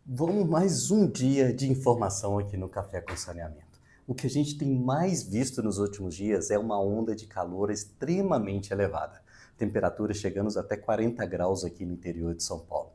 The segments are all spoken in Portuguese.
Vamos mais um dia de informação aqui no Café com Saneamento. O que a gente tem mais visto nos últimos dias é uma onda de calor extremamente elevada. Temperaturas chegando até 40 graus aqui no interior de São Paulo.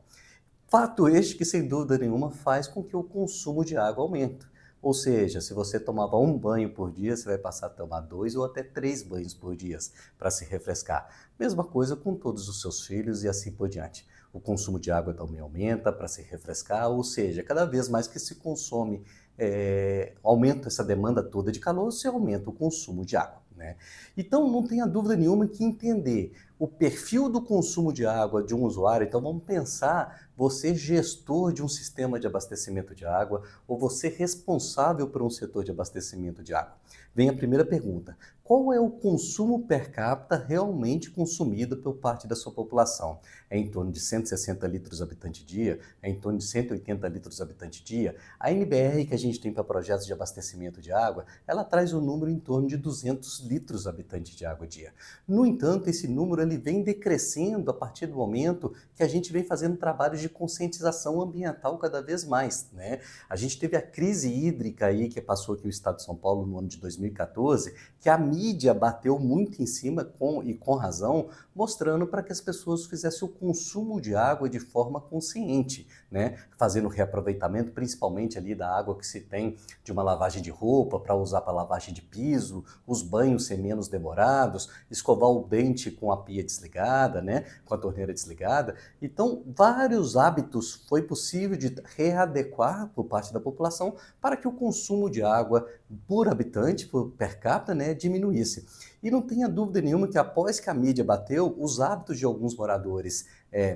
Fato este que, sem dúvida nenhuma, faz com que o consumo de água aumente. Ou seja, se você tomava um banho por dia, você vai passar a tomar 2 ou até 3 banhos por dia para se refrescar. Mesma coisa com todos os seus filhos e assim por diante. O consumo de água também aumenta para se refrescar, ou seja, cada vez mais que se consome, aumenta essa demanda toda de calor, se aumenta o consumo de água, né? Então, não tenha dúvida nenhuma que entender o perfil do consumo de água de um usuário. Então, vamos pensar, você gestor de um sistema de abastecimento de água ou você responsável por um setor de abastecimento de água. Vem a primeira pergunta: qual é o consumo per capita realmente consumido por parte da sua população? É em torno de 160 litros habitante dia? É em torno de 180 litros habitante dia? A NBR que a gente tem para projetos de abastecimento de água, ela traz um número em torno de 200 litros habitante de água dia. No entanto, esse número ele vem decrescendo a partir do momento que a gente vem fazendo trabalhos de conscientização ambiental cada vez mais, né? A gente teve a crise hídrica aí que passou aqui o estado de São Paulo no ano de 2014, que a mídia bateu muito em cima com razão, mostrando para que as pessoas fizessem o consumo de água de forma consciente, né? Fazendo reaproveitamento, principalmente ali da água que se tem de uma lavagem de roupa para usar para lavagem de piso, os banhos ser menos demorados, escovar o dente com a pia desligada, né? Com a torneira desligada. Então, vários hábitos foi possível de readequar por parte da população para que o consumo de água por habitante, por per capita, né, diminuísse. E não tenha dúvida nenhuma que após que a mídia bateu, os hábitos de alguns moradores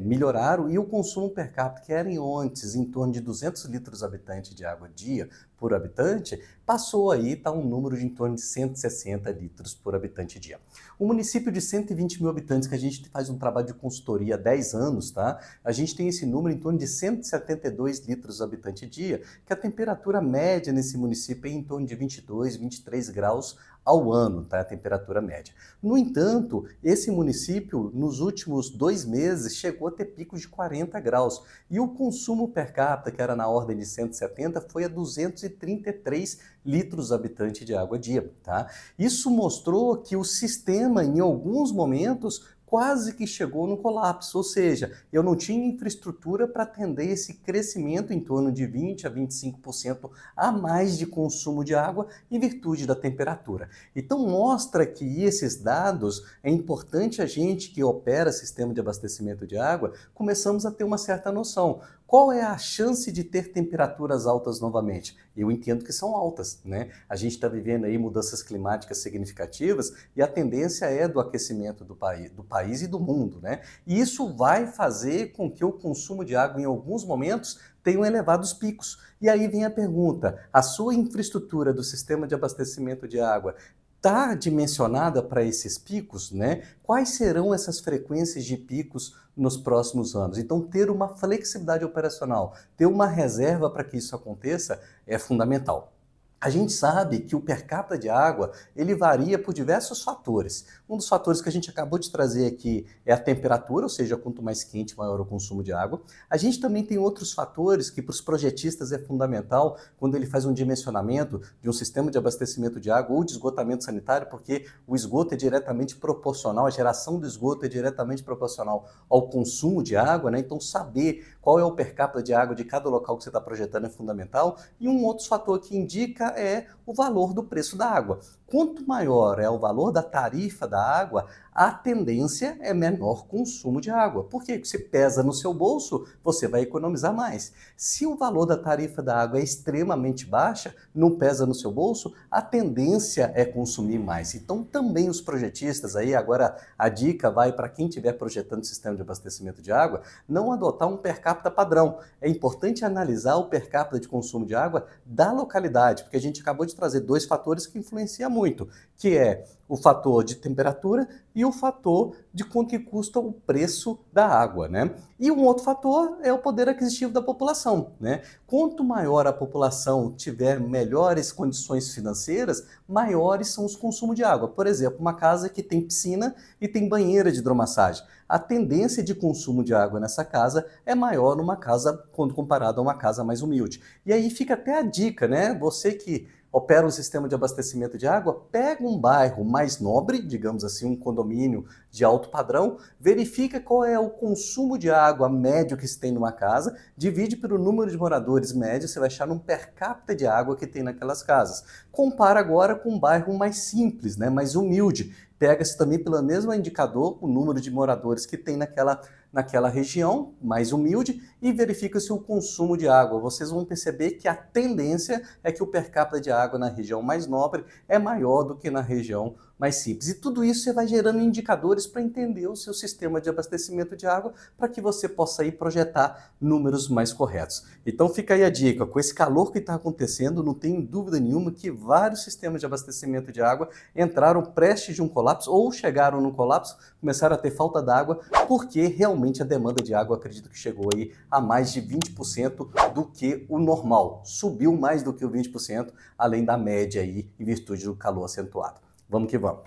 melhoraram e o consumo per capita, que era antes em torno de 200 litros habitante de água dia por habitante, passou aí a um número de em torno de 160 litros por habitante dia. O município de 120 mil habitantes, que a gente faz um trabalho de consultoria há 10 anos, tá? A gente tem esse número em torno de 172 litros habitante dia, que a temperatura média nesse município é em torno de 22, 23 graus ao ano, tá? A temperatura média. No entanto, esse município, nos últimos 2 meses, chegou a ter picos de 40 graus. E o consumo per capita, que era na ordem de 170, foi a 233 litros habitante de água dia, tá? Isso mostrou que o sistema, em alguns momentos, quase que chegou no colapso, ou seja, eu não tinha infraestrutura para atender esse crescimento em torno de 20 a 25% a mais de consumo de água em virtude da temperatura. Então mostra que esses dados, é importante a gente que opera sistema de abastecimento de água, começamos a ter uma certa noção. Qual é a chance de ter temperaturas altas novamente? Eu entendo que são altas, né? A gente está vivendo aí mudanças climáticas significativas e a tendência é do aquecimento do país e do mundo, né? E isso vai fazer com que o consumo de água em alguns momentos tenham elevados picos. E aí vem a pergunta: a sua infraestrutura do sistema de abastecimento de água está dimensionada para esses picos, né? Quais serão essas frequências de picos nos próximos anos? Então, ter uma flexibilidade operacional, ter uma reserva para que isso aconteça é fundamental. A gente sabe que o per capita de água, ele varia por diversos fatores. Um dos fatores que a gente acabou de trazer aqui é a temperatura, ou seja, quanto mais quente, maior o consumo de água. A gente também tem outros fatores que para os projetistas é fundamental quando ele faz um dimensionamento de um sistema de abastecimento de água ou de esgotamento sanitário, porque o esgoto é diretamente proporcional, a geração do esgoto é diretamente proporcional ao consumo de água, né? Então, saber qual é o per capita de água de cada local que você está projetando é fundamental. E um outro fator que indica é o valor do preço da água. Quanto maior é o valor da tarifa da água, a tendência é menor consumo de água. Por quê? Porque se pesa no seu bolso, você vai economizar mais. Se o valor da tarifa da água é extremamente baixa, não pesa no seu bolso, a tendência é consumir mais. Então também os projetistas aí, agora a dica vai para quem estiver projetando sistema de abastecimento de água, não adotar um per capita padrão. É importante analisar o per capita de consumo de água da localidade, porque a gente acabou de trazer 2 fatores que influenciam muito, que é o fator de temperatura e e o fator de quanto que custa o preço da água, né? E um outro fator é o poder aquisitivo da população, né? Quanto maior a população tiver melhores condições financeiras, maiores são os consumos de água. Por exemplo, uma casa que tem piscina e tem banheira de hidromassagem. A tendência de consumo de água nessa casa é maior numa casa quando comparado a uma casa mais humilde. E aí fica até a dica, né? Você que opera um sistema de abastecimento de água, pega um bairro mais nobre, digamos assim, um condomínio de alto padrão, verifica qual é o consumo de água médio que se tem numa casa, divide pelo número de moradores médio, você vai achar um per capita de água que tem naquelas casas. Compara agora com um bairro mais simples, né, mais humilde. Pega-se também pelo mesmo indicador o número de moradores que tem naquela região mais humilde e verifica-se o consumo de água. Vocês vão perceber que a tendência é que o per capita de água na região mais nobre é maior do que na região mais simples. E tudo isso você vai gerando indicadores para entender o seu sistema de abastecimento de água para que você possa aí projetar números mais corretos. Então fica aí a dica, com esse calor que está acontecendo, não tenho dúvida nenhuma que vários sistemas de abastecimento de água entraram prestes de um colapso ou chegaram no colapso, começaram a ter falta d'água, porque realmente a demanda de água, acredito que chegou aí a mais de 20% do que o normal. Subiu mais do que o 20%, além da média aí, em virtude do calor acentuado. Vamos que vamos!